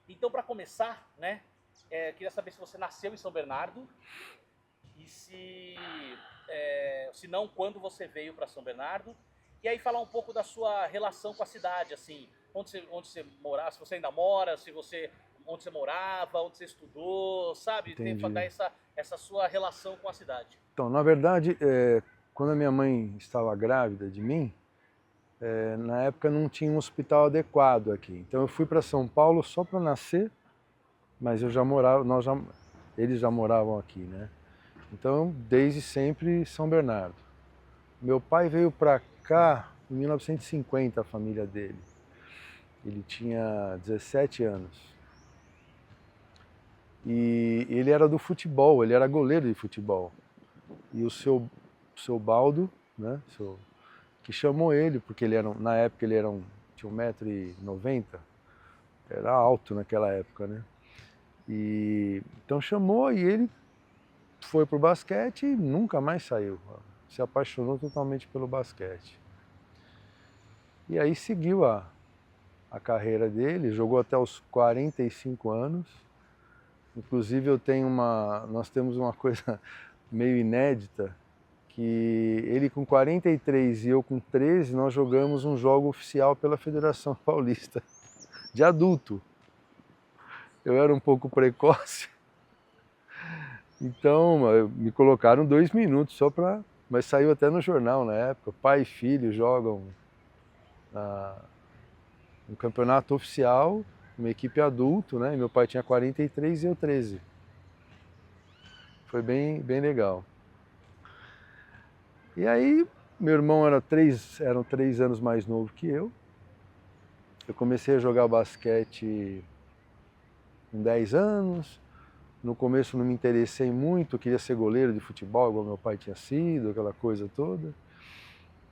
Então, para começar, né, queria saber se você nasceu em São Bernardo e se não, quando você veio para São Bernardo. E aí falar um pouco da sua relação com a cidade, assim, onde você morava, se você ainda mora, onde você morava, onde você estudou, sabe? Dar Entendi. essa sua relação com a cidade. Então, na verdade, quando a minha mãe estava grávida de mim, na época não tinha um hospital adequado aqui. Então eu fui para São Paulo só para nascer, mas eu já morava, eles já moravam aqui, né? Então, desde sempre, São Bernardo. Meu pai veio para cá em 1950, a família dele. Ele tinha 17 anos. E ele era do futebol, ele era goleiro de futebol. E o seu Baldo, né, que chamou ele, porque na época ele tinha 1,90 m, era alto naquela época, né? E então chamou e ele foi pro basquete e nunca mais saiu. Se apaixonou totalmente pelo basquete. E aí seguiu a carreira dele, jogou até os 45 anos. Inclusive nós temos uma coisa meio inédita, que ele com 43 e eu com 13, nós jogamos um jogo oficial pela Federação Paulista, de adulto. Eu era um pouco precoce, então me colocaram 2 minutos só para... Mas saiu até no jornal na época, pai e filho jogam um campeonato oficial, uma equipe adulto, né? E meu pai tinha 43 e eu 13. Foi bem, bem legal. E aí, meu irmão eram 3 anos mais novo que eu. Eu comecei a jogar basquete com 10 anos. No começo não me interessei muito, queria ser goleiro de futebol, igual meu pai tinha sido, aquela coisa toda.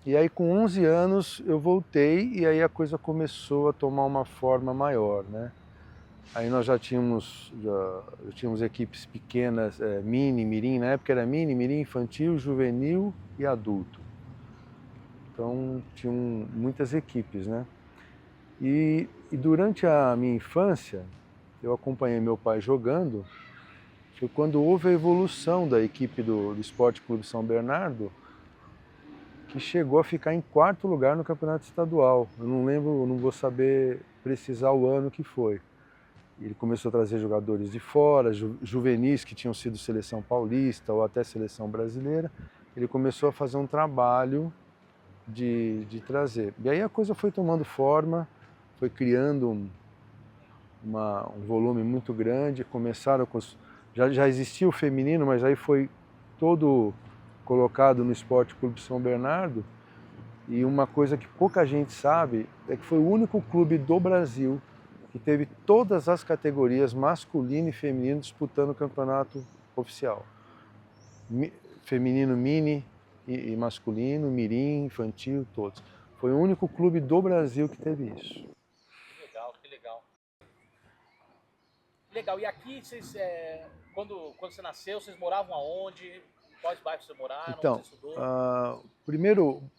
E aí com 11 anos eu voltei e aí a coisa começou a tomar uma forma maior, né? Aí nós já tínhamos equipes pequenas, mini, mirim, na época era mini, mirim, infantil, juvenil e adulto. Então tinham muitas equipes, né? E durante a minha infância, eu acompanhei meu pai jogando. Foi quando houve a evolução da equipe do Esporte Clube São Bernardo, que chegou a ficar em 4º lugar no campeonato estadual. Eu não lembro, não vou saber precisar o ano que foi. Ele começou a trazer jogadores de fora, juvenis que tinham sido seleção paulista ou até seleção brasileira. Ele começou a fazer um trabalho de trazer. E aí a coisa foi tomando forma, foi criando um volume muito grande. Começaram com já existia o feminino, mas aí foi todo colocado no Esporte Clube São Bernardo. E uma coisa que pouca gente sabe é que foi o único clube do Brasil que teve todas as categorias, masculino e feminino, disputando o campeonato oficial. Feminino mini e masculino, mirim, infantil, todos. Foi o único clube do Brasil que teve isso. Que legal, que legal. Legal, e aqui vocês, quando você nasceu, vocês moravam aonde? Em quais bairros vocês moraram? Onde você Então, estudou? a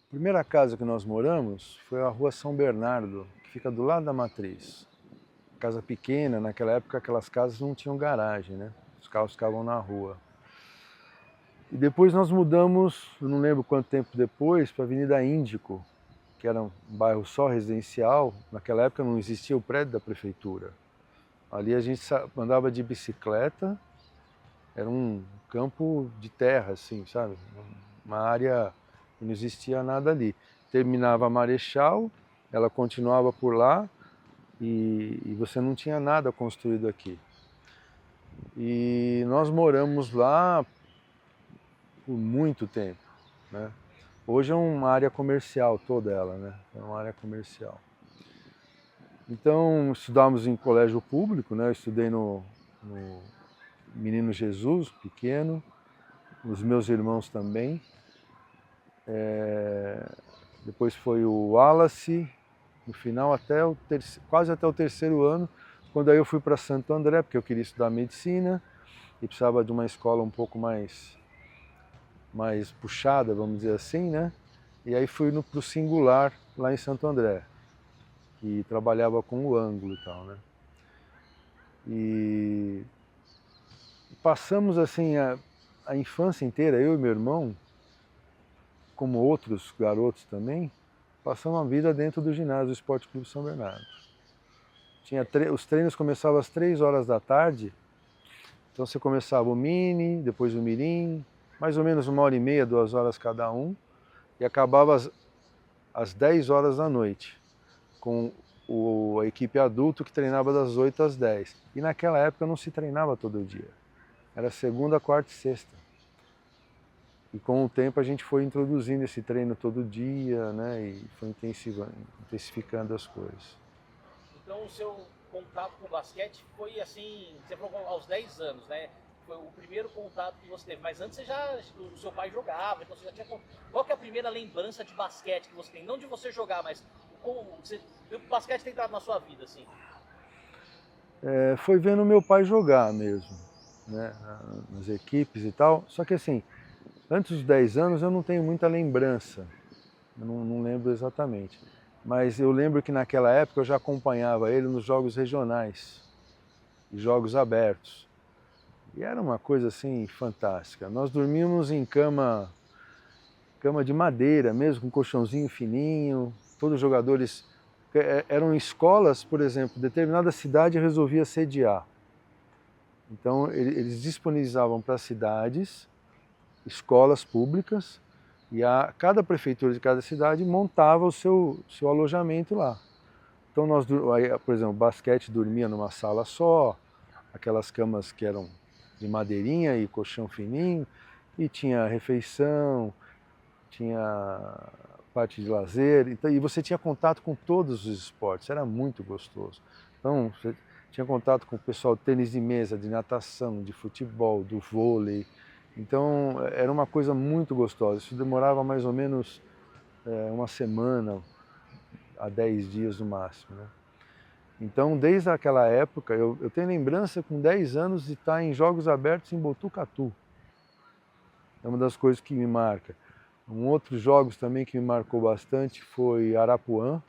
primeira casa que nós moramos foi a Rua São Bernardo, que fica do lado da Matriz. Casa pequena, naquela época aquelas casas não tinham garagem, né? Os carros ficavam na rua. E depois nós mudamos, eu não lembro quanto tempo depois, para a Avenida Índico, que era um bairro só residencial. Naquela época não existia o prédio da prefeitura. Ali a gente andava de bicicleta, era um campo de terra, assim, sabe? Uma área que não existia nada ali. Terminava a Marechal, ela continuava por lá e você não tinha nada construído aqui. E nós moramos lá por muito tempo, né? Hoje é uma área comercial toda ela, né? É uma área comercial. Então estudávamos em colégio público, né? Eu estudei no Menino Jesus, pequeno, os meus irmãos também. Depois foi o Wallace, no final quase até o 3º ano, quando aí eu fui para Santo André, porque eu queria estudar medicina e precisava de uma escola um pouco mais puxada, vamos dizer assim, né? E aí fui pro Singular, lá em Santo André, que trabalhava com o ângulo e tal, né? E passamos assim a infância inteira, eu e meu irmão, como outros garotos também, passamos a vida dentro do ginásio do Esporte Clube São Bernardo. Os treinos começavam às 3 horas da tarde, então você começava o mini, depois o mirim, mais ou menos 1h30, 2 horas cada um, e acabava às 10 horas da noite, com a equipe adulto que treinava das 8 às 10. E naquela época não se treinava todo dia, era segunda, quarta e sexta. E com o tempo a gente foi introduzindo esse treino todo dia, né, e foi intensificando as coisas. Então o seu contato com o basquete foi assim, você falou aos 10 anos, né? Foi o primeiro contato que você teve, mas antes o seu pai jogava, então você já tinha... Qual que é a primeira lembrança de basquete que você tem? Não de você jogar, mas como o basquete tem entrado na sua vida, assim? Foi vendo meu pai jogar mesmo, né, nas equipes e tal, só que assim, antes dos 10 anos eu não tenho muita lembrança, eu não lembro exatamente. Mas eu lembro que naquela época eu já acompanhava ele nos jogos regionais e jogos abertos. E era uma coisa assim fantástica. Nós dormíamos em cama de madeira, mesmo com colchãozinho fininho. Todos os jogadores eram escolas, por exemplo, determinada cidade resolvia sediar. Então eles disponibilizavam para as cidades escolas públicas e cada prefeitura de cada cidade montava o seu alojamento lá. Então nós, por exemplo, o basquete dormia numa sala só, aquelas camas que eram de madeirinha e colchão fininho, e tinha refeição, tinha parte de lazer, então, e você tinha contato com todos os esportes, era muito gostoso. Então você tinha contato com o pessoal de tênis de mesa, de natação, de futebol, do vôlei. Então era uma coisa muito gostosa, isso demorava mais ou menos uma semana a 10 dias no máximo, né? Então desde aquela época, eu tenho lembrança com 10 anos de estar em jogos abertos em Botucatu. É uma das coisas que me marca. Outros jogos também que me marcou bastante foi Arapuã,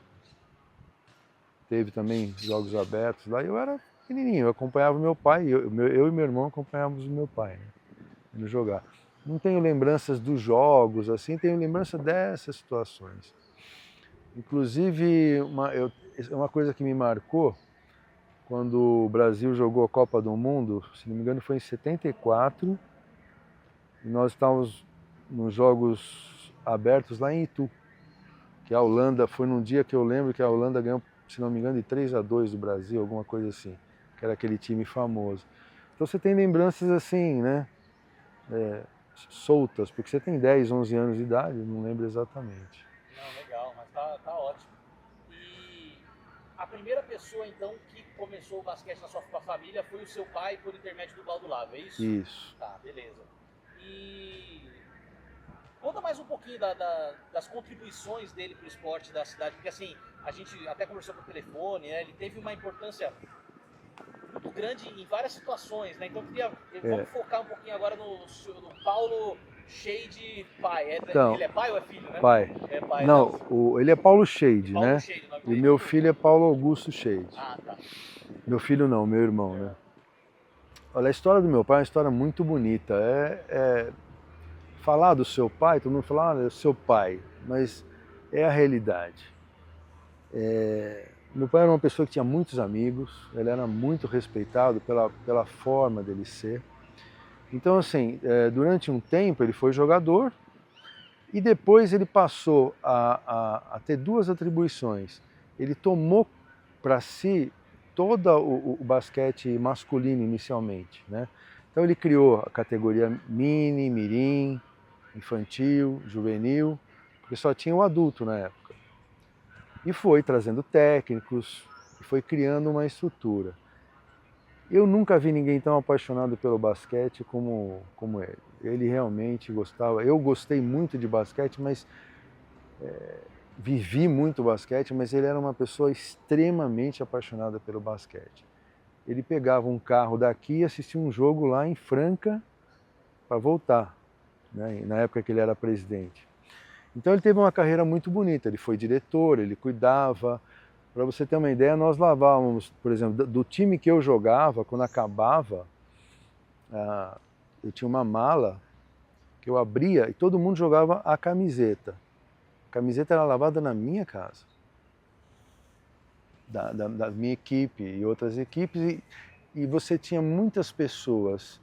teve também jogos abertos lá, eu era pequenininho, eu acompanhava meu pai, eu e meu irmão acompanhávamos o meu pai, né, indo jogar. Não tenho lembranças dos jogos, assim, tenho lembrança dessas situações. Inclusive, uma coisa que me marcou, quando o Brasil jogou a Copa do Mundo, se não me engano foi em 74, e nós estávamos nos jogos abertos lá em Itu, que a Holanda, foi num dia que eu lembro que a Holanda ganhou, se não me engano, de 3-2 do Brasil, alguma coisa assim, que era aquele time famoso. Então você tem lembranças assim, né, soltas, porque você tem 10, 11 anos de idade, não lembro exatamente. Não, legal, mas tá ótimo. E a primeira pessoa, então, que começou o basquete na sua família foi o seu pai por intermédio do Valdo Lavo, é isso? Isso. Tá, beleza. E conta mais um pouquinho das contribuições dele para o esporte da cidade, porque assim, a gente até conversou por telefone, né? Ele teve uma importância muito grande em várias situações, né? Então vamos focar um pouquinho agora no Paulo Shade pai. Então, ele é pai ou é filho, né? Pai. É pai, não, né? ele é Paulo Shade, Paulo né? Shade, o nome E dele. meu filho é Paulo Augusto Shade. Ah, tá. Meu filho não, meu irmão, né? Olha, a história do meu pai é uma história muito bonita. Falar do seu pai, todo mundo fala, olha, seu pai, mas é a realidade. Meu pai era uma pessoa que tinha muitos amigos, ele era muito respeitado pela forma dele ser. Então, assim, durante um tempo ele foi jogador e depois ele passou a ter duas atribuições. Ele tomou para si todo o basquete masculino inicialmente, né? Então ele criou a categoria mini, mirim, infantil, juvenil, porque só tinha o adulto na época. E foi trazendo técnicos, e foi criando uma estrutura. Eu nunca vi ninguém tão apaixonado pelo basquete como ele. Ele realmente gostava. Eu gostei muito de basquete, mas vivi muito basquete, mas ele era uma pessoa extremamente apaixonada pelo basquete. Ele pegava um carro daqui e assistia um jogo lá em Franca para voltar, né? Na época que ele era presidente. Então ele teve uma carreira muito bonita, ele foi diretor, ele cuidava. Para você ter uma ideia, nós lavávamos, por exemplo, do time que eu jogava, quando acabava, eu tinha uma mala que eu abria e todo mundo jogava a camiseta. A camiseta era lavada na minha casa, da minha equipe e outras equipes, e você tinha muitas pessoas,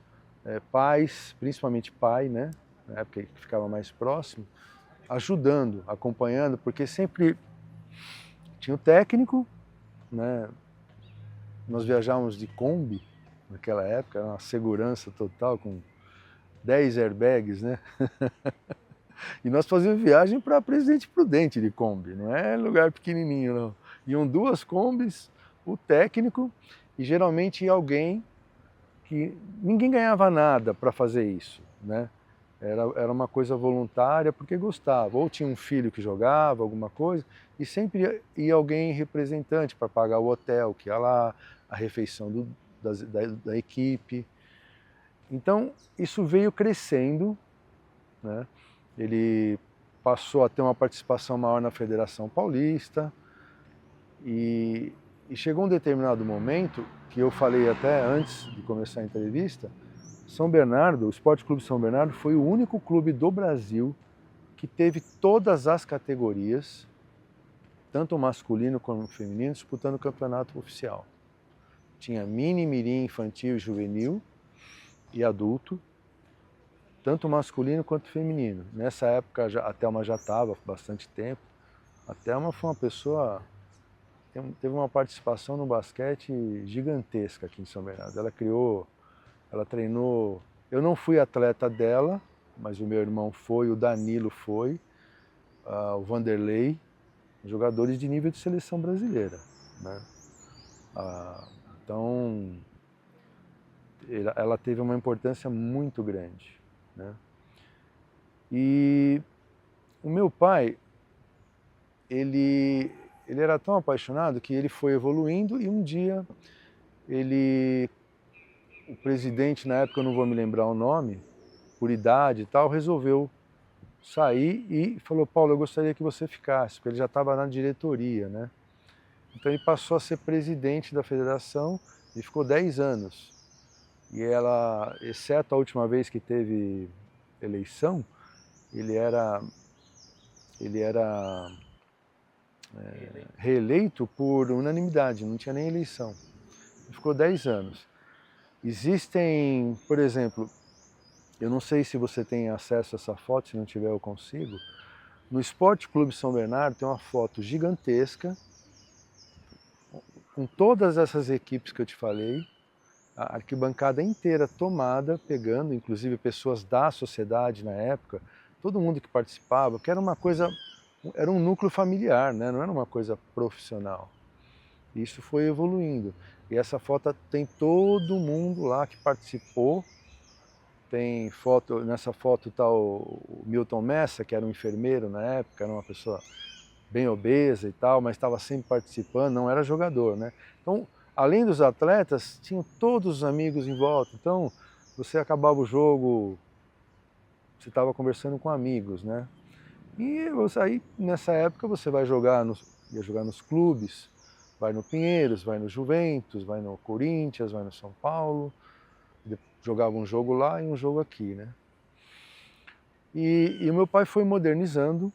pais, principalmente pai, né, na época que ficava mais próximo, ajudando, acompanhando, porque sempre tinha o técnico, né, nós viajávamos de Kombi naquela época, era uma segurança total, com 10 airbags, né? E nós fazíamos viagem para Presidente Prudente de Kombi, não é lugar pequenininho, não. Iam 2 Kombis, o técnico e geralmente alguém que ninguém ganhava nada para fazer isso, né? Era uma coisa voluntária porque gostava, ou tinha um filho que jogava, alguma coisa, e sempre ia alguém representante para pagar o hotel que ia lá, a refeição da equipe. Então isso veio crescendo, né? Ele passou a ter uma participação maior na Federação Paulista e chegou um determinado momento, que eu falei até antes de começar a entrevista, São Bernardo, o Esporte Clube São Bernardo foi o único clube do Brasil que teve todas as categorias, tanto masculino como feminino, disputando o campeonato oficial. Tinha mini, mirim, infantil, juvenil e adulto, tanto masculino quanto feminino. Nessa época a Thelma já estava há bastante tempo. A Thelma foi uma pessoa, teve uma participação no basquete gigantesca aqui em São Bernardo. Ela treinou, eu não fui atleta dela, mas o meu irmão foi, o Danilo foi, o Vanderlei, jogadores de nível de seleção brasileira, né? Então, ela teve uma importância muito grande, né? E o meu pai, ele era tão apaixonado que ele foi evoluindo e um dia o presidente, na época eu não vou me lembrar o nome, por idade e tal, resolveu sair e falou: Paulo, eu gostaria que você ficasse, porque ele já estava na diretoria, né? Então ele passou a ser presidente da federação e ficou 10 anos. E ela, exceto a última vez que teve eleição, ele era reeleito por unanimidade, não tinha nem eleição. Ele ficou 10 anos. Existem, por exemplo, eu não sei se você tem acesso a essa foto, se não tiver eu consigo. No Esporte Clube São Bernardo tem uma foto gigantesca com todas essas equipes que eu te falei, a arquibancada inteira tomada, pegando, inclusive pessoas da sociedade na época, todo mundo que participava, que era uma coisa, era um núcleo familiar, né? Não era uma coisa profissional. Isso foi evoluindo. E essa foto tem todo mundo lá que participou. Tem foto, nessa foto está o Milton Messa, que era um enfermeiro na época, era uma pessoa bem obesa e tal, mas estava sempre participando, não era jogador, né? Então, além dos atletas, tinham todos os amigos em volta. Então, você acabava o jogo, você estava conversando com amigos, né? E aí, nessa época, você vai jogar ia jogar nos clubes, vai no Pinheiros, vai no Juventus, vai no Corinthians, vai no São Paulo, jogava um jogo lá e um jogo aqui, né? E o meu pai foi modernizando,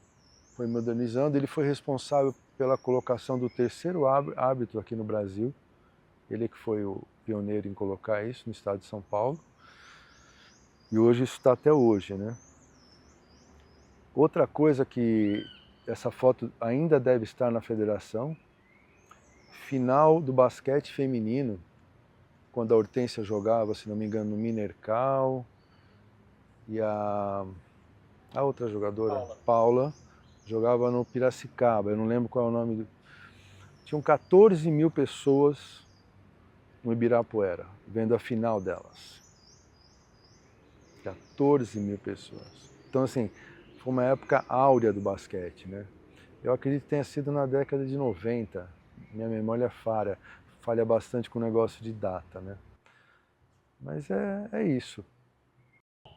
ele foi responsável pela colocação do terceiro árbitro aqui no Brasil, ele que foi o pioneiro em colocar isso no estado de São Paulo, e hoje isso está até hoje, né? Outra coisa que essa foto ainda deve estar na federação, final do basquete feminino, quando a Hortência jogava, se não me engano, no Minercal, e a outra jogadora, Paula, jogava no Piracicaba, eu não lembro qual é o nome. Tinham 14 mil pessoas no Ibirapuera, vendo a final delas. 14 mil pessoas. Então, assim, foi uma época áurea do basquete, né? Eu acredito que tenha sido na década de 90. Minha memória falha bastante com o negócio de data, né? Mas é isso.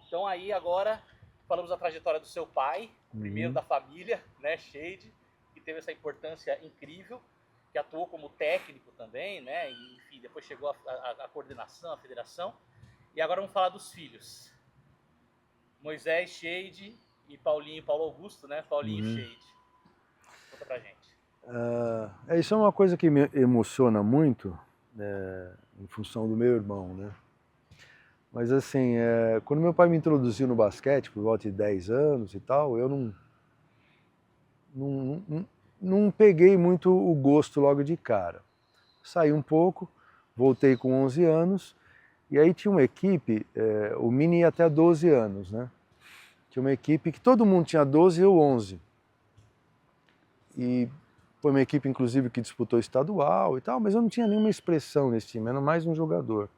Então aí agora falamos da trajetória do seu pai, primeiro da família, né, Shade, que teve essa importância incrível. que atuou como técnico também, né? E, enfim, depois chegou a coordenação, a federação. E agora vamos falar dos filhos. Moisés Shade e Paulo Augusto, né? Paulinho Shade. Conta pra gente. Isso é uma coisa que me emociona muito, em função do meu irmão, né? Mas assim, quando meu pai me introduziu no basquete, por volta de 10 anos e tal, eu não peguei muito o gosto logo de cara. Saí um pouco, voltei com 11 anos, e aí tinha uma equipe, o Mini ia até 12 anos, né? Tinha uma equipe que todo mundo tinha 12 e eu 11. E foi uma equipe, inclusive, que disputou estadual e tal, mas eu não tinha nenhuma expressão nesse time, era mais um jogador.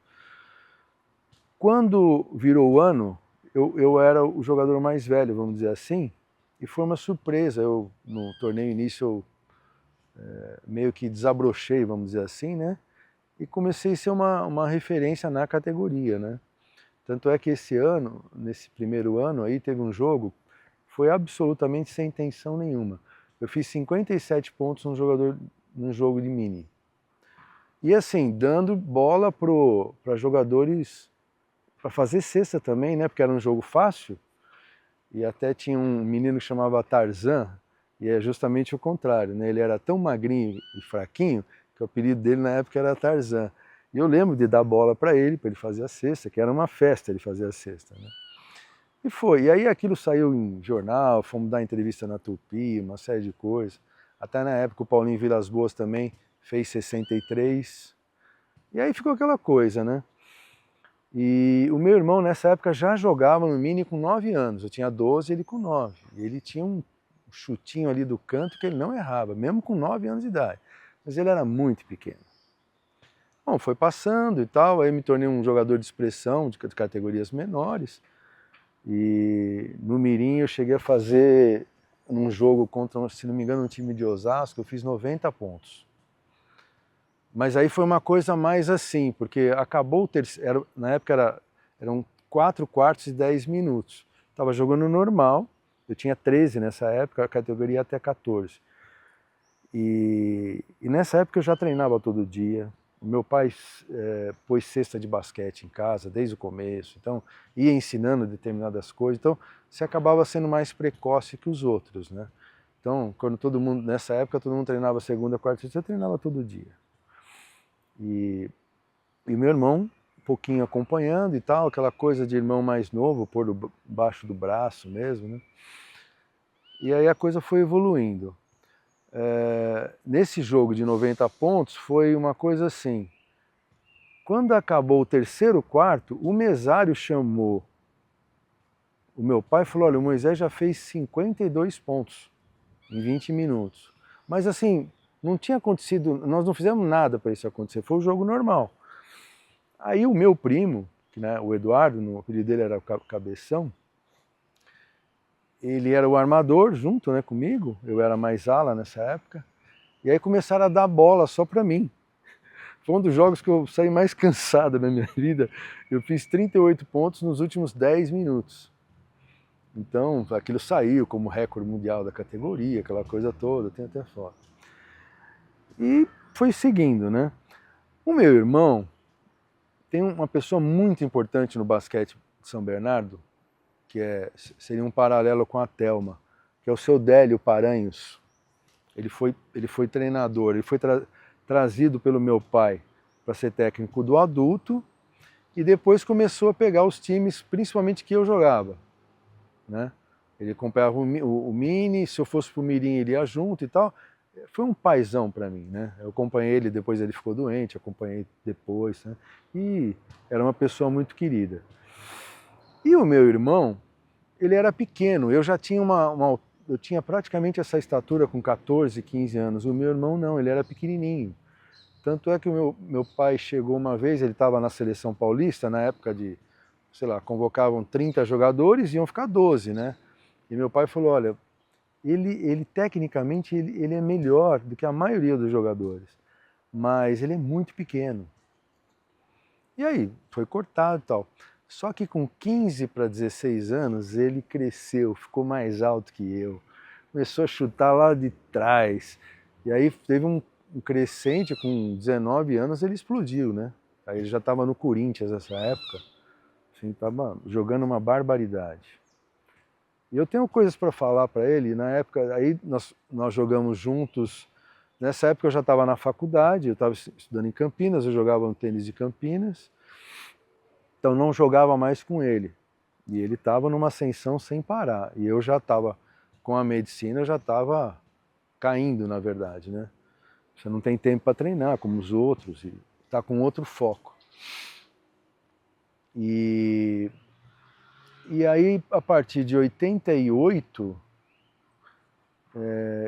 Quando virou o ano, eu era o jogador mais velho, vamos dizer assim, e foi uma surpresa. No torneio início, meio que desabrochei, vamos dizer assim, né? E comecei a ser uma referência na categoria, né? Tanto é que esse ano, nesse primeiro ano aí, teve um jogo, foi absolutamente sem intenção nenhuma. Eu fiz 57 pontos num jogo de mini. E assim, dando bola para jogadores, para fazer cesta também, né? Porque era um jogo fácil. E até tinha um menino que chamava Tarzan, e é justamente o contrário, né? Ele era tão magrinho e fraquinho que o apelido dele na época era Tarzan. E eu lembro de dar bola para ele fazer a cesta, que era uma festa ele fazer a cesta, né? E foi. E aí aquilo saiu em jornal, fomos dar entrevista na Tupi, uma série de coisas. Até na época o Paulinho Vilas Boas também fez 63. E aí ficou aquela coisa, né? E o meu irmão nessa época já jogava no mini com 9 anos. Eu tinha 12 e ele com 9. E ele tinha um chutinho ali do canto que ele não errava, mesmo com 9 anos de idade. Mas ele era muito pequeno. Bom, foi passando e tal, aí me tornei um jogador de expressão de categorias menores. E no mirim eu cheguei a fazer, num jogo contra, se não me engano, um time de Osasco, eu fiz 90 pontos. Mas aí foi uma coisa mais assim, porque acabou o terceiro, na época eram 4 quartos e 10 minutos. Estava jogando normal, eu tinha 13 nessa época, a categoria até 14. E nessa época eu já treinava todo dia. O meu pai pôs cesta de basquete em casa desde o começo, então ia ensinando determinadas coisas, então você acabava sendo mais precoce que os outros, né? Então, quando todo mundo, nessa época, todo mundo treinava segunda, quarta e sexta, eu treinava todo dia. E meu irmão, um pouquinho acompanhando e tal, aquela coisa de irmão mais novo, pôr debaixo do braço mesmo, né? E aí a coisa foi evoluindo. Nesse jogo de 90 pontos foi uma coisa assim, quando acabou o terceiro quarto, o mesário chamou o meu pai e falou, olha, o Moisés já fez 52 pontos em 20 minutos. Mas assim, não tinha acontecido, nós não fizemos nada para isso acontecer, foi um jogo normal. Aí o meu primo, né, o Eduardo, o apelido dele era Cabeção, ele era o armador junto, né, comigo, eu era mais ala nessa época, e aí começaram a dar bola só para mim. Foi um dos jogos que eu saí mais cansado na minha vida, eu fiz 38 pontos nos últimos 10 minutos. Então aquilo saiu como recorde mundial da categoria, aquela coisa toda, tem até foto. E foi seguindo, né? O meu irmão tem uma pessoa muito importante no basquete de São Bernardo, que seria um paralelo com a Thelma, que é o seu Délio Paranhos. Ele foi treinador, ele foi trazido pelo meu pai para ser técnico do adulto e depois começou a pegar os times, principalmente que eu jogava, né? Ele acompanhava o mini, se eu fosse pro mirim ele ia junto e tal. Foi um paizão para mim, né? Eu acompanhei ele, depois ele ficou doente, acompanhei depois, né? E era uma pessoa muito querida. E o meu irmão, ele era pequeno, eu já tinha eu tinha praticamente essa estatura com 14, 15 anos. O meu irmão não, ele era pequenininho. Tanto é que o meu pai chegou uma vez, ele estava na seleção paulista, na época de, sei lá, convocavam 30 jogadores e iam ficar 12, né? E meu pai falou, olha, ele tecnicamente ele é melhor do que a maioria dos jogadores, mas ele é muito pequeno. E aí, foi cortado e tal. Só que com 15 para 16 anos, ele cresceu, ficou mais alto que eu. Começou a chutar lá de trás. E aí teve um crescente, com 19 anos ele explodiu, né? Aí ele já estava no Corinthians nessa época, assim, estava jogando uma barbaridade. E eu tenho coisas para falar para ele. Na época, aí nós jogamos juntos. Nessa época eu já estava na faculdade, eu estava estudando em Campinas, eu jogava no tênis de Campinas, então não jogava mais com ele. E ele estava numa ascensão sem parar. E eu já estava, com a medicina, eu já estava caindo, na verdade, né? Você não tem tempo para treinar, como os outros, e está com outro foco. E aí, a partir de 88,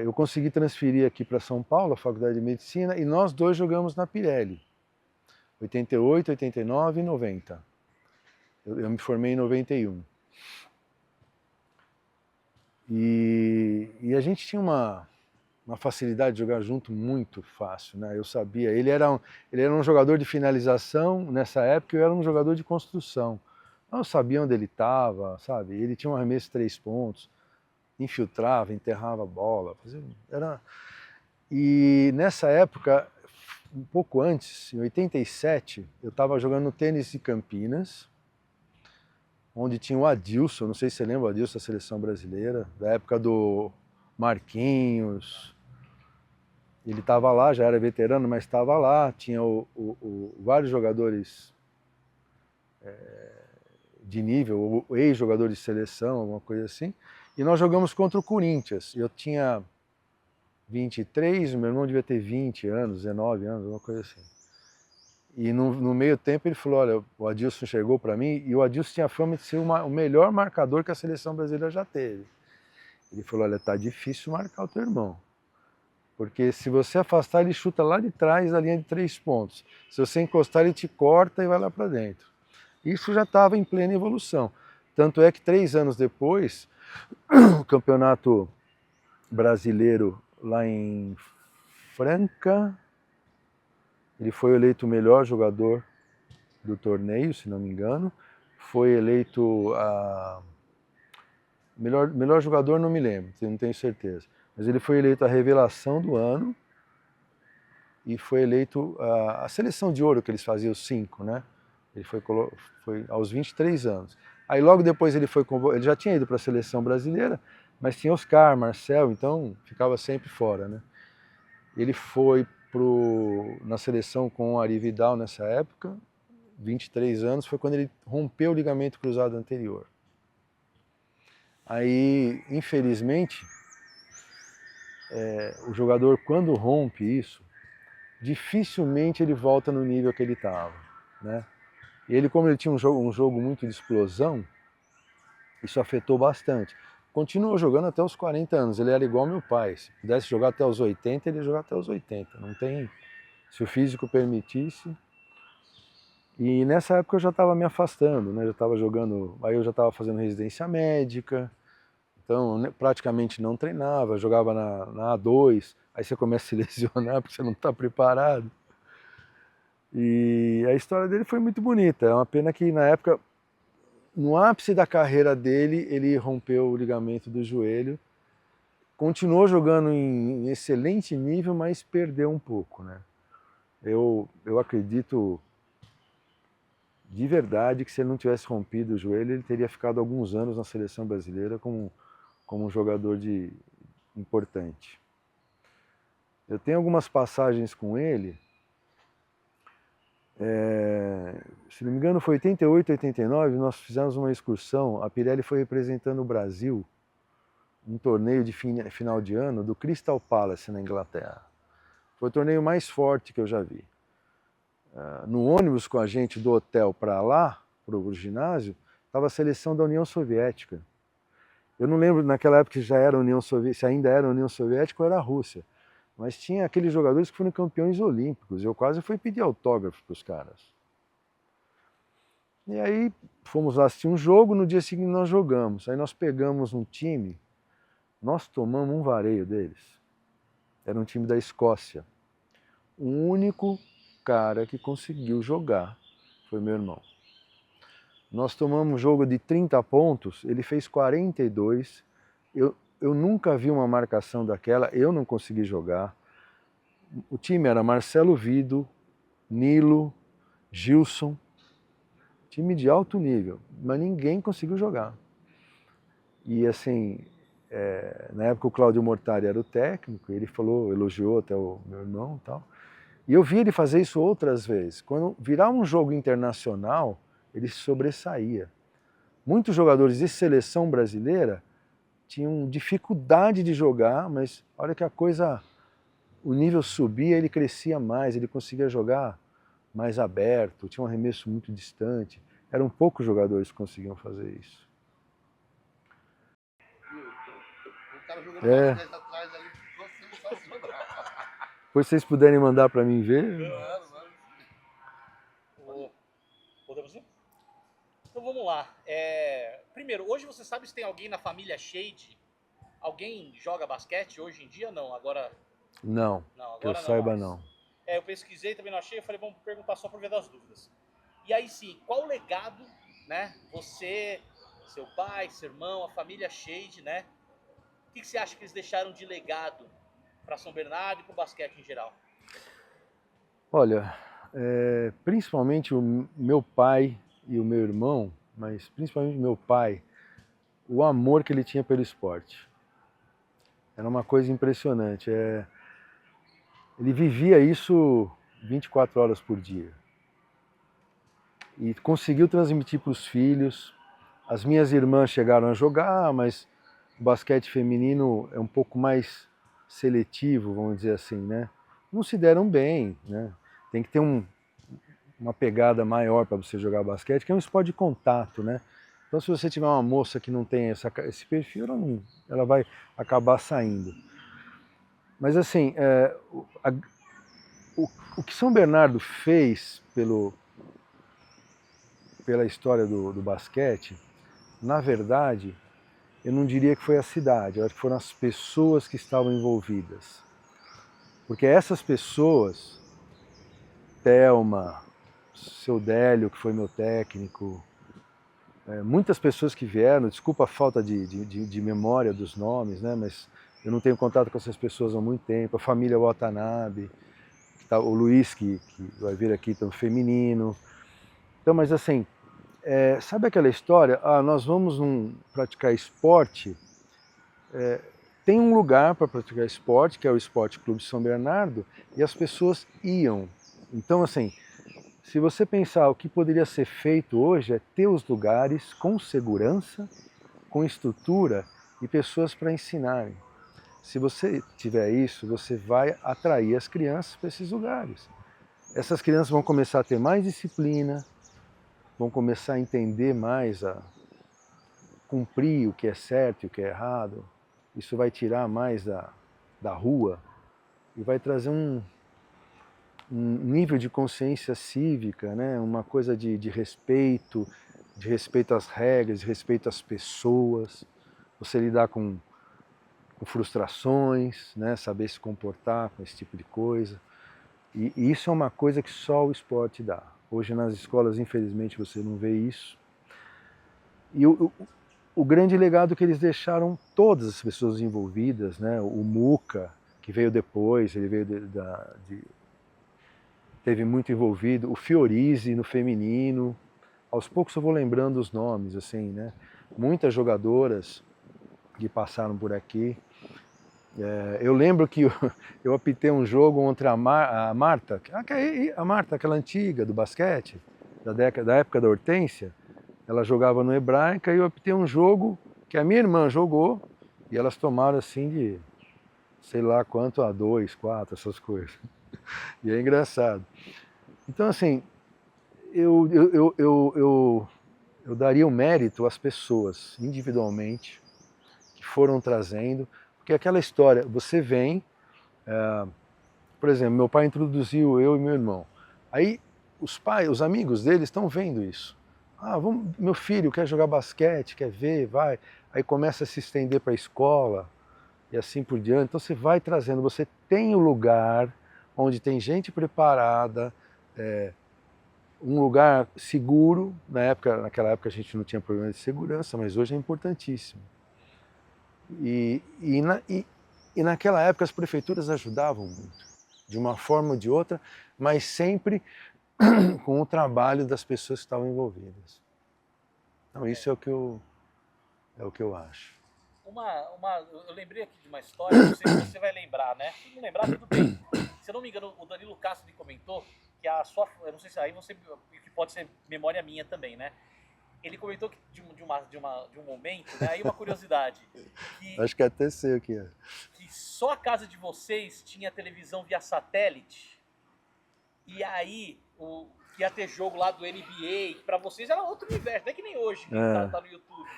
eu consegui transferir aqui para São Paulo, a Faculdade de Medicina, e nós dois jogamos na Pirelli. 88, 89 e 90. Eu me formei em 91. E a gente tinha uma facilidade de jogar junto muito fácil, né? Eu sabia, ele era um jogador de finalização nessa época, eu era um jogador de construção. Eu sabia onde ele estava, sabe? Ele tinha um arremesso de 3 pontos, infiltrava, enterrava a bola. E nessa época, um pouco antes, em 87, eu estava jogando no tênis de Campinas, onde tinha o Adilson, não sei se você lembra o Adilson da seleção brasileira, da época do Marquinhos. Ele estava lá, já era veterano, mas estava lá, tinha vários jogadores de nível, ex-jogador de seleção, alguma coisa assim, e nós jogamos contra o Corinthians. Eu tinha 23, o meu irmão devia ter 20 anos, 19 anos, alguma coisa assim. E no meio tempo ele falou, olha, o Adilson chegou para mim, e o Adilson tinha fama de ser o melhor marcador que a seleção brasileira já teve. Ele falou, olha, tá difícil marcar o teu irmão. Porque se você afastar, ele chuta lá de trás da linha de 3 pontos. Se você encostar, ele te corta e vai lá para dentro. Isso já estava em plena evolução. Tanto é que 3 anos depois, o campeonato brasileiro lá em Franca, ele foi eleito o melhor jogador do torneio, se não me engano. Foi eleito melhor jogador, não me lembro, não tenho certeza. Mas ele foi eleito a revelação do ano e foi eleito a seleção de ouro que eles faziam, os 5, né? Ele foi aos 23 anos. Aí logo depois ele já tinha ido para a seleção brasileira, mas tinha Oscar, Marcel, então ficava sempre fora, né? Ele foi na seleção com o Ari Vidal nessa época, 23 anos, foi quando ele rompeu o ligamento cruzado anterior. Aí, infelizmente, o jogador, quando rompe isso, dificilmente ele volta no nível que ele estava, né? E ele, como ele tinha um jogo muito de explosão, isso afetou bastante. Continuou jogando até os 40 anos, ele era igual meu pai. Se pudesse jogar até os 80, ele ia jogar até os 80. Não tem, se o físico permitisse. E nessa época eu já estava me afastando, né? Eu estava jogando, aí eu já estava fazendo residência médica, então praticamente não treinava, jogava na A2, aí você começa a se lesionar porque você não está preparado. E a história dele foi muito bonita, é uma pena que na época, no ápice da carreira dele, ele rompeu o ligamento do joelho, continuou jogando em excelente nível, mas perdeu um pouco, né? Eu acredito de verdade que se ele não tivesse rompido o joelho, ele teria ficado alguns anos na seleção brasileira como um jogador importante. Eu tenho algumas passagens com ele, se não me engano foi 88, 89, nós fizemos uma excursão, a Pirelli foi representando o Brasil, um torneio de final de ano do Crystal Palace na Inglaterra. Foi o torneio mais forte que eu já vi. No ônibus com a gente do hotel para lá, para o ginásio, estava a seleção da União Soviética. Eu não lembro naquela época se ainda era a União Soviética ou era a Rússia. Mas tinha aqueles jogadores que foram campeões olímpicos. Eu quase fui pedir autógrafo para os caras. E aí fomos lá assistir um jogo, no dia seguinte nós jogamos. Aí nós pegamos um time, nós tomamos um vareio deles. Era um time da Escócia. O único cara que conseguiu jogar foi meu irmão. Nós tomamos um jogo de 30 pontos, ele fez 42. Eu nunca vi uma marcação daquela, eu não consegui jogar. o time era Marcelo Vido, Nilo, Gilson, time de alto nível, mas ninguém conseguiu jogar. E assim, na época o Cláudio Mortari era o técnico, ele falou, elogiou até o meu irmão e tal. E eu vi ele fazer isso outras vezes. Quando virar um jogo internacional, ele sobressaía. Muitos jogadores de seleção brasileira tinham dificuldade de jogar, mas olha que o nível subia, ele crescia mais, ele conseguia jogar mais aberto, tinha um arremesso muito distante. Eram poucos jogadores que conseguiam fazer isso. O cara jogando basquete atrás ali, você não sabe jogar. Depois vocês puderem mandar para mim ver. Podemos ir? Então vamos lá. Primeiro, hoje você sabe se tem alguém na família Shade? Alguém joga basquete hoje em dia? Não, agora... Não, agora que eu saiba mais. não. Eu pesquisei, também não achei, eu falei, vamos perguntar só por ver das dúvidas. E aí sim, qual o legado, né? Você, seu pai, seu irmão, a família Shade, né? O que você acha que eles deixaram de legado para São Bernardo e para o basquete em geral? Olha, principalmente o meu pai e o meu irmão, mas principalmente meu pai, o amor que ele tinha pelo esporte. Era uma coisa impressionante. Ele vivia isso 24 horas por dia. E conseguiu transmitir para os filhos. As minhas irmãs chegaram a jogar, mas o basquete feminino é um pouco mais seletivo, vamos dizer assim, né? Não se deram bem, né? Tem que ter uma pegada maior para você jogar basquete, que é um esporte de contato, né? Então, se você tiver uma moça que não tem esse perfil, ela vai acabar saindo. Mas assim, o que São Bernardo fez pela história do basquete, na verdade, eu não diria que foi a cidade, eu acho que foram as pessoas que estavam envolvidas. Porque essas pessoas, Thelma, seu Délio, que foi meu técnico, muitas pessoas que vieram, desculpa a falta de memória dos nomes, né, mas eu não tenho contato com essas pessoas há muito tempo, a família Watanabe, o Luiz, que vai vir aqui, então, feminino. Então, mas assim, sabe aquela história? Nós vamos praticar esporte, tem um lugar para praticar esporte, que é o Esporte Clube São Bernardo, e as pessoas iam. Então, assim, se você pensar o que poderia ser feito hoje é ter os lugares com segurança, com estrutura e pessoas para ensinarem. Se você tiver isso, você vai atrair as crianças para esses lugares. Essas crianças vão começar a ter mais disciplina, vão começar a entender mais, a cumprir o que é certo e o que é errado. Isso vai tirar mais da rua e vai trazer um nível de consciência cívica, né? Uma coisa de respeito às regras, de respeito às pessoas, você lidar com frustrações, né? Saber se comportar com esse tipo de coisa. E isso é uma coisa que só o esporte dá. Hoje nas escolas, infelizmente, você não vê isso. E o grande legado que eles deixaram, todas as pessoas envolvidas, né? O Muca, que veio depois, ele veio teve muito envolvido, o Fiorize no feminino, aos poucos eu vou lembrando os nomes, assim, né? Muitas jogadoras que passaram por aqui. Eu lembro que eu apitei um jogo contra a Marta, aquela antiga do basquete, da época da Hortência. Ela jogava no Hebraica e eu apitei um jogo que a minha irmã jogou e elas tomaram assim de sei lá quanto a 2, 4, essas coisas. E é engraçado. Então assim, eu daria o mérito às pessoas individualmente que foram trazendo, porque aquela história, você vem, por exemplo, meu pai introduziu eu e meu irmão. Aí os amigos dele estão vendo isso. Meu filho quer jogar basquete, quer ver, vai. Aí começa a se estender para a escola e assim por diante. Então você vai trazendo, você tem o lugar onde tem gente preparada, um lugar seguro. Naquela época a gente não tinha problema de segurança, mas hoje é importantíssimo. E naquela época as prefeituras ajudavam muito. de uma forma ou de outra, mas sempre com o trabalho das pessoas que estavam envolvidas. Então isso é o que eu acho. Eu lembrei aqui de uma história, não sei se você vai lembrar, né? Se não lembrar, tudo bem. Se eu não me engano, o Danilo Castro me comentou que a sua... Eu não sei se aí você... que pode ser memória minha também, né? Ele comentou que de um momento, né? Aí uma curiosidade. Que, acho que até sei o que é. Que só a casa de vocês tinha televisão via satélite. E aí, que ia ter jogo lá do NBA, que pra vocês era outro universo, não é que nem hoje, que tá no YouTube.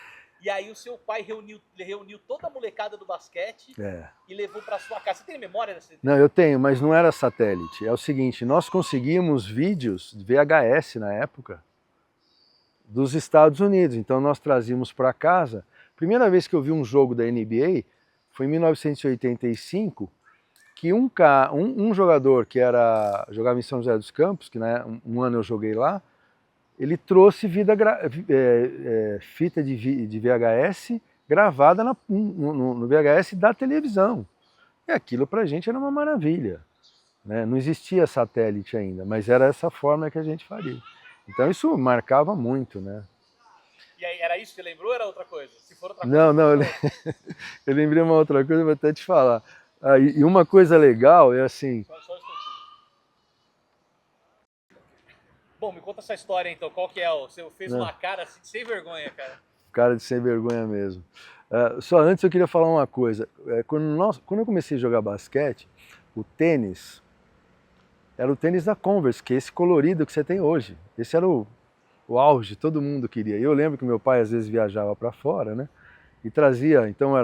E aí o seu pai reuniu toda a molecada do basquete e levou pra sua casa. Você tem memória dessa? Não, eu tenho, mas não era satélite. É o seguinte, nós conseguimos vídeos de VHS na época dos Estados Unidos, então nós trazíamos para casa. Primeira vez que eu vi um jogo da NBA foi em 1985, que um jogador que jogava em São José dos Campos, que um ano eu joguei lá, ele trouxe fita de VHS gravada no VHS da televisão. E aquilo pra gente era uma maravilha, né? Não existia satélite ainda, mas era essa forma que a gente faria. Então isso marcava muito, né? E aí, era isso que você lembrou ou era outra coisa? Se for outra coisa... Não, eu lembrei uma outra coisa, vou até te falar. E uma coisa legal é assim... Só um instantinho. Bom, me conta essa história então, qual que é? Você fez uma cara assim, sem vergonha, cara. Cara de sem vergonha mesmo. Só antes eu queria falar uma coisa. Quando eu comecei a jogar basquete, o tênis era o tênis da Converse, que é esse colorido que você tem hoje. Esse era o auge, todo mundo queria. E eu lembro que meu pai às vezes viajava para fora, né? E trazia, então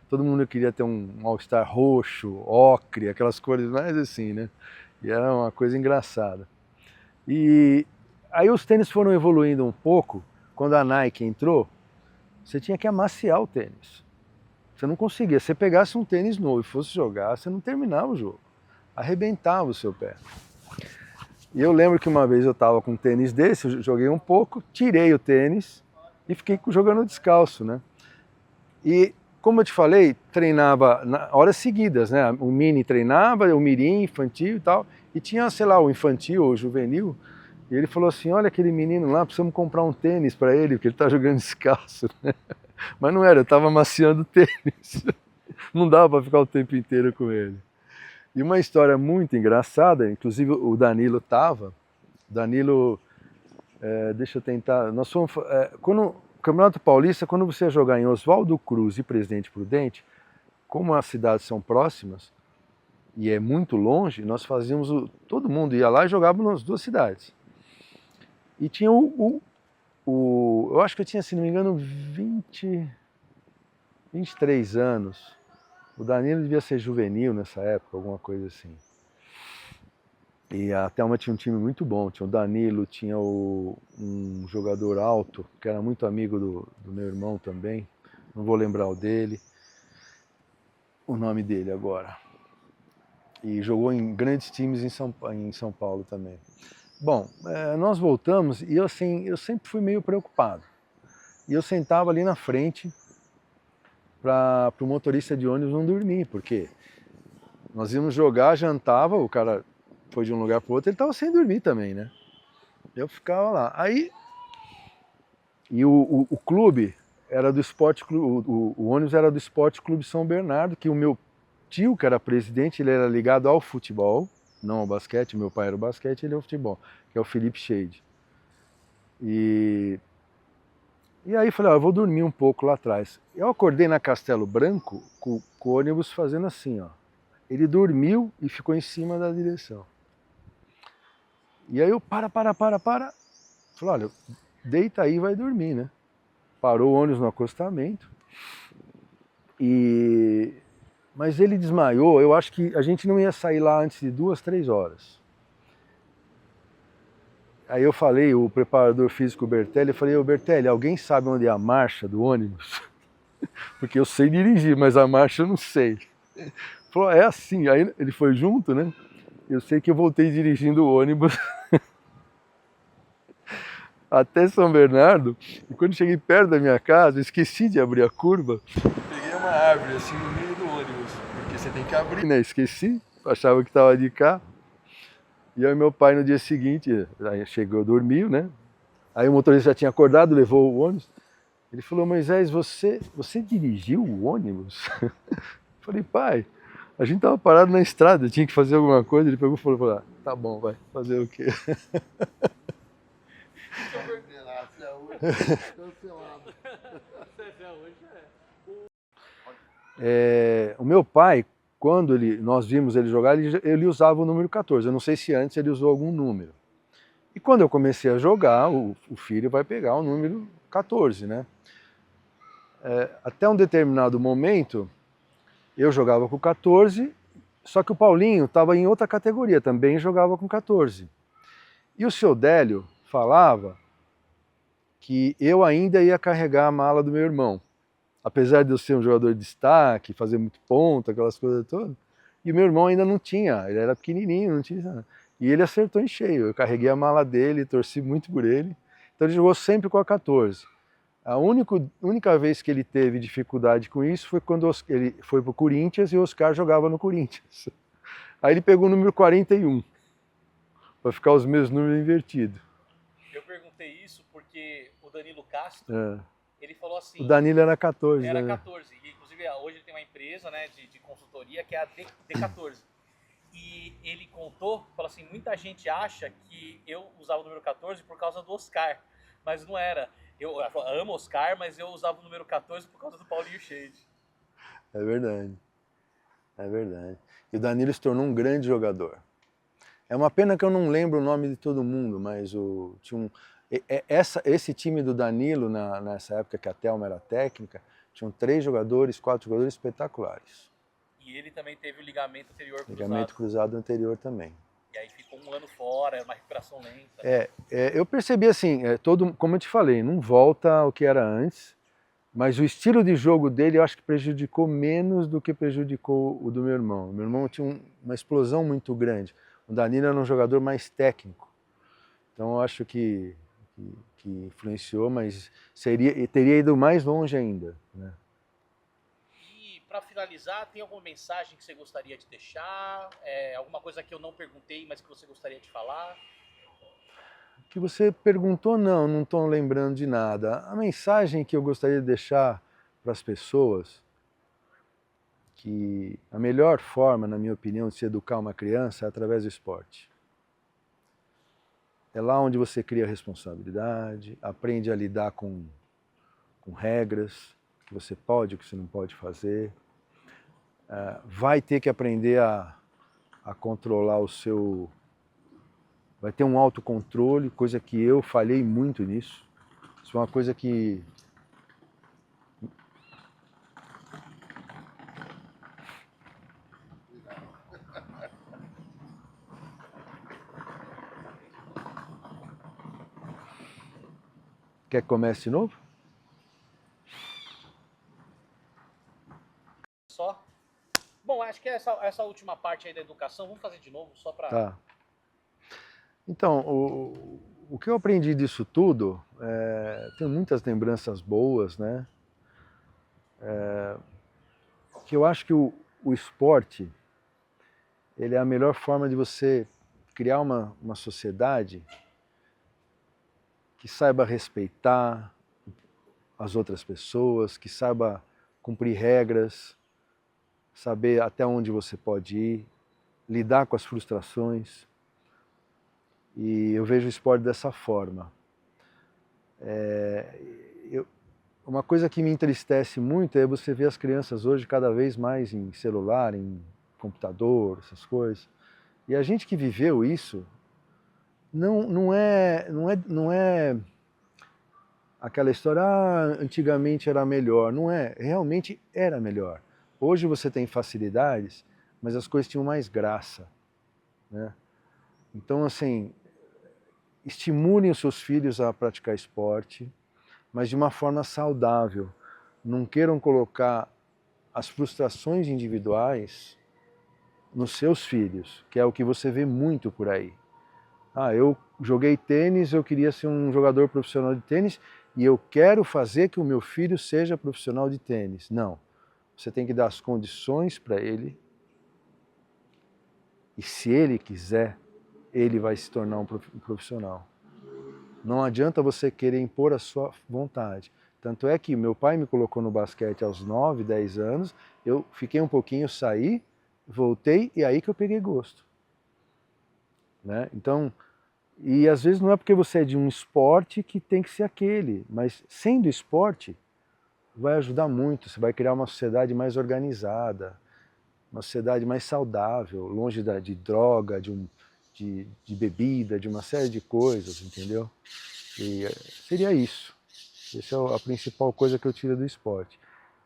todo mundo queria ter um All-Star roxo, ocre, aquelas cores mais assim, né? E era uma coisa engraçada. E aí os tênis foram evoluindo um pouco. Quando a Nike entrou, você tinha que amaciar o tênis. Você não conseguia. Se você pegasse um tênis novo e fosse jogar, você não terminava o jogo. Arrebentava o seu pé. E eu lembro que uma vez eu estava com um tênis desse, eu joguei um pouco, tirei o tênis e fiquei jogando descalço, né? E, como eu te falei, treinava horas seguidas, né? O mini treinava, o mirim, infantil e tal. E tinha, sei lá, o infantil ou o juvenil. E ele falou assim, olha aquele menino lá, precisamos comprar um tênis para ele, porque ele está jogando descalço, né? Mas não era, eu estava amaciando o tênis. Não dava para ficar o tempo inteiro com ele. E uma história muito engraçada, inclusive o Danilo estava. Danilo, deixa eu tentar... Nós fomos... o Campeonato Paulista, quando você ia jogar em Oswaldo Cruz e Presidente Prudente, como as cidades são próximas e é muito longe, nós fazíamos... Todo mundo ia lá e jogava nas duas cidades. E tinha eu acho que eu tinha, se não me engano, 23 anos. O Danilo devia ser juvenil nessa época, alguma coisa assim. E a Thelma tinha um time muito bom. Tinha o Danilo, tinha um jogador alto, que era muito amigo do meu irmão também. Não vou lembrar o nome dele agora. E jogou em grandes times em São Paulo também. Bom, nós voltamos e eu sempre fui meio preocupado. E eu sentava ali na frente para o motorista de ônibus não dormir, porque nós íamos jogar, jantava, o cara foi de um lugar para o outro, ele estava sem dormir também, né? Eu ficava lá. Aí, e o clube era do Esporte Clube, o ônibus era do Esporte Clube São Bernardo, que o meu tio, que era presidente, ele era ligado ao futebol, não ao basquete, meu pai era o basquete, ele é o futebol, que é o Felipe Shade. E aí falei, eu vou dormir um pouco lá atrás. Eu acordei na Castelo Branco com o ônibus fazendo assim, ó. Ele dormiu e ficou em cima da direção. E aí eu, para. Falei, olha, deita aí e vai dormir, né? Parou o ônibus no acostamento. Mas ele desmaiou, eu acho que a gente não ia sair lá antes de 2, 3 horas. Aí eu falei, o preparador físico Bertelli, eu falei, ô Bertelli, alguém sabe onde é a marcha do ônibus? Porque eu sei dirigir, mas a marcha eu não sei. Ele falou, é assim, aí ele foi junto, né? Eu sei que eu voltei dirigindo o ônibus até São Bernardo, e quando cheguei perto da minha casa, eu esqueci de abrir a curva, peguei uma árvore assim no meio do ônibus, porque você tem que abrir, né? Esqueci. achava que estava de cá. E aí meu pai no dia seguinte, aí chegou, dormiu, né? Aí o motorista já tinha acordado, levou o ônibus. Ele falou, Moisés, você dirigiu o ônibus? Eu falei, pai, a gente tava parado na estrada, tinha que fazer alguma coisa. Ele pegou e falou, tá bom, vai fazer o quê? O meu pai, quando nós vimos ele jogar, ele usava o número 14. Eu não sei se antes ele usou algum número. E quando eu comecei a jogar, o filho vai pegar o número 14, né? Até um determinado momento, eu jogava com 14, só que o Paulinho estava em outra categoria, também jogava com 14. E o seu Délio falava que eu ainda ia carregar a mala do meu irmão. Apesar de eu ser um jogador de destaque, fazer muito ponto, aquelas coisas todas, e o meu irmão ainda não tinha, ele era pequenininho, não tinha nada. E ele acertou em cheio, eu carreguei a mala dele, torci muito por ele. Então ele jogou sempre com a 14. A única vez que ele teve dificuldade com isso foi quando ele foi para o Corinthians e o Oscar jogava no Corinthians. Aí ele pegou o número 41, para ficar os meus números invertidos. Eu perguntei isso porque o Danilo Castro, ele falou assim... O Danilo era 14. Era 14, e inclusive hoje ele tem uma empresa, né, de consultoria que é a D14. E ele contou, falou assim, muita gente acha que eu usava o número 14 por causa do Oscar, mas não era. Eu amo Oscar, mas eu usava o número 14 por causa do Paulinho Shade. É verdade. É verdade. E o Danilo se tornou um grande jogador. É uma pena que eu não lembro o nome de todo mundo, mas esse time do Danilo, nessa época que a Thelma era técnica, tinham 3 jogadores, 4 jogadores espetaculares. E ele também teve o ligamento anterior cruzado. Ligamento cruzado anterior também. E aí ficou um ano fora, uma recuperação lenta. Eu percebi assim, como eu te falei, não volta ao que era antes, mas o estilo de jogo dele eu acho que prejudicou menos do que prejudicou o do meu irmão. O meu irmão tinha uma explosão muito grande. O Danilo era um jogador mais técnico. Então eu acho que influenciou, mas teria ido mais longe ainda, né? Para finalizar, tem alguma mensagem que você gostaria de deixar? Alguma coisa que eu não perguntei, mas que você gostaria de falar? Que você perguntou, não estou lembrando de nada. A mensagem que eu gostaria de deixar para as pessoas, que a melhor forma, na minha opinião, de se educar uma criança é através do esporte. É lá onde você cria responsabilidade, aprende a lidar com regras, o que você pode, o que você não pode fazer. Vai ter que aprender a controlar o seu... Vai ter um autocontrole, coisa que eu falhei muito nisso. Isso é uma coisa que... Quer que comece de novo? Só? Bom, acho que essa última parte aí da educação, vamos fazer de novo, só para... Tá. Então, o que eu aprendi disso tudo, tenho muitas lembranças boas, né? Que eu acho que o esporte, ele é a melhor forma de você criar uma sociedade que saiba respeitar as outras pessoas, que saiba cumprir regras, saber até onde você pode ir, lidar com as frustrações. E eu vejo o esporte dessa forma. Uma coisa que me entristece muito é você ver as crianças hoje cada vez mais em celular, em computador, essas coisas. E a gente que viveu isso, não é aquela história, antigamente era melhor. Não é, realmente era melhor. Hoje você tem facilidades, mas as coisas tinham mais graça, né? Então, assim, estimulem os seus filhos a praticar esporte, mas de uma forma saudável. Não queiram colocar as frustrações individuais nos seus filhos, que é o que você vê muito por aí. Eu joguei tênis, eu queria ser um jogador profissional de tênis e eu quero fazer que o meu filho seja profissional de tênis. Não. Você tem que dar as condições para ele E se ele quiser, ele vai se tornar um profissional. Não adianta você querer impor a sua vontade. Tanto é que meu pai me colocou no basquete aos 9, 10 anos, eu fiquei um pouquinho, saí, voltei e aí que eu peguei gosto. Né? Então, e às vezes não é porque você é de um esporte que tem que ser aquele, mas sendo esporte, vai ajudar muito, você vai criar uma sociedade mais organizada, uma sociedade mais saudável, longe de droga, de bebida, de uma série de coisas, entendeu? E seria isso. Essa é a principal coisa que eu tiro do esporte.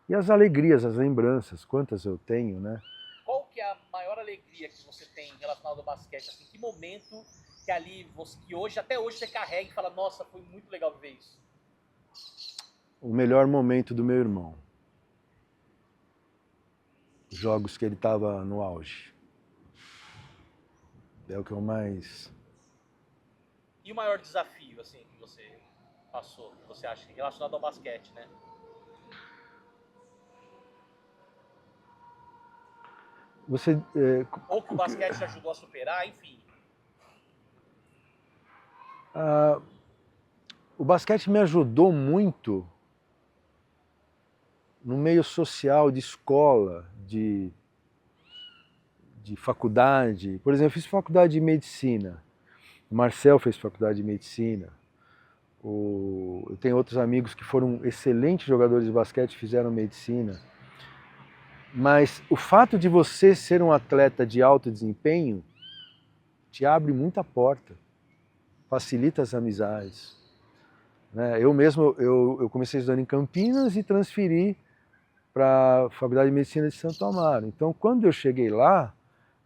E as alegrias, as lembranças, quantas eu tenho, né? Qual que é a maior alegria que você tem relacionada ao basquete? Assim, que momento que ali, que hoje, até hoje você carrega e fala, nossa, foi muito legal ver isso? O melhor momento do meu irmão. Jogos que ele estava no auge. É o que eu mais... E o maior desafio, assim, que você passou, que você acha, relacionado ao basquete, né? Você, Ou que o basquete te ajudou a superar, enfim. O basquete me ajudou muito no meio social, de escola, de faculdade. Por exemplo, eu fiz faculdade de medicina. O Marcel fez faculdade de medicina. Eu tenho outros amigos que foram excelentes jogadores de basquete e fizeram medicina. Mas o fato de você ser um atleta de alto desempenho te abre muita porta, facilita as amizades. Né? Eu mesmo, eu comecei estudando em Campinas e transferi para a Faculdade de Medicina de Santo Amaro. Então, quando eu cheguei lá,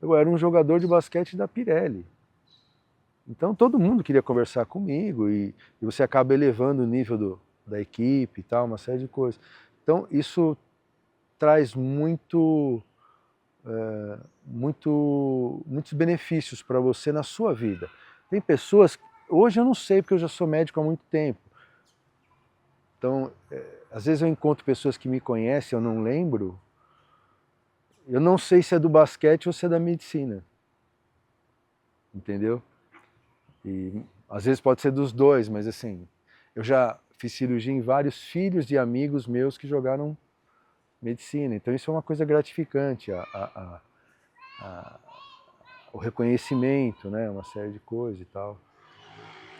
eu era um jogador de basquete da Pirelli. Então, todo mundo queria conversar comigo e você acaba elevando o nível da equipe e tal, uma série de coisas. Então, isso traz muitos benefícios para você na sua vida. Tem pessoas, hoje eu não sei porque eu já sou médico há muito tempo, então às vezes eu encontro pessoas que me conhecem, eu não lembro, eu não sei se é do basquete ou se é da medicina, entendeu? E às vezes pode ser dos dois, mas assim, eu já fiz cirurgia em vários filhos de amigos meus que jogaram medicina, então isso é uma coisa gratificante, o reconhecimento, né, uma série de coisas e tal.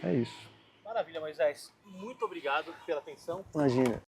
É isso. Maravilha, Moisés. Muito obrigado pela atenção. Imagina.